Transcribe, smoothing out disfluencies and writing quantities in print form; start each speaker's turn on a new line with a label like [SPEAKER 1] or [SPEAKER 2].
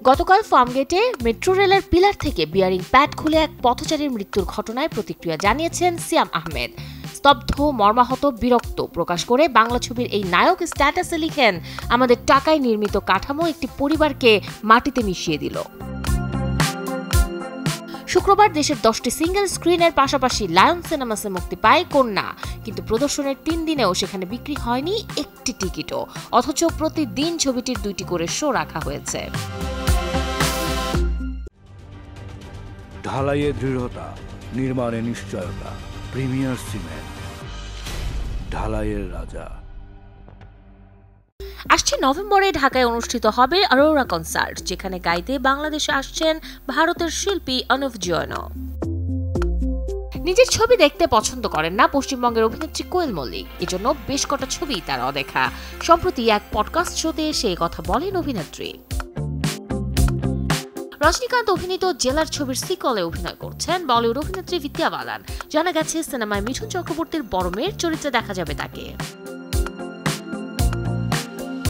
[SPEAKER 1] গতকাল ফার্মগেটে মেট্রো রেলের পিলার থেকে বিয়ারিং প্যাড খুলে এক পথচারীর মৃত্যুর ঘটনায় প্রতিক্রিয়া জানিয়েছেন সিয়াম আহমেদ। স্তব্ধ, মর্মাহত, বিরক্ত প্রকাশ করে বাংলা ছবির এই নায়ক স্ট্যাটাসে লিখেন, আমাদের টাকায় নির্মিত কাঠামো একটি পরিবারকে মাটিতে মিশিয়ে দিল। শুক্রবার দেশের 10টি সিঙ্গেল স্ক্রিনের পাশাপাশি লায়ন সিনেমাসে মুক্তি পায় কন্যা, কিন্তু প্রদর্শনের 3 দিনেও সেখানে বিক্রি হয়নি একটি টিকিটও, অথচ প্রতিদিন ছবিটির 2টি করে শো রাখা হয়েছে।
[SPEAKER 2] ঢালাইয়ে দৃঢ়তা, নির্মাণে নিশ্চয়তা, প্রিমিয়ার সিমেন্ট, ঢালাইয়ের রাজা।
[SPEAKER 1] আসছে নভেম্বরে ঢাকায় অনুষ্ঠিত হবে অরোরা কনসার্ট, যেখানে গাইতে বাংলাদেশে আসছেন ভারতের শিল্পী অনুভ জৈন। নিজের ছবি দেখতে পছন্দ করেন না পশ্চিমবঙ্গের অভিনেত্রী কোয়েল মল্লিক, এজন্য বেশ কটা ছবি তার অদেখা। সম্প্রতি এক পডকাস্ট শোতে এসে কথা বলেন অভিনেত্রী। রজনীকান্ত অভিনীত জেলার ছবির সিকলে অভিনয় করছেন বলিউড অভিনেত্রী বিদ্যা বালান। জানা গেছে সিনেমায় মিঠুন চক্রবর্তীর বড় মেয়ের চরিত্রে দেখা যাবে তাকে।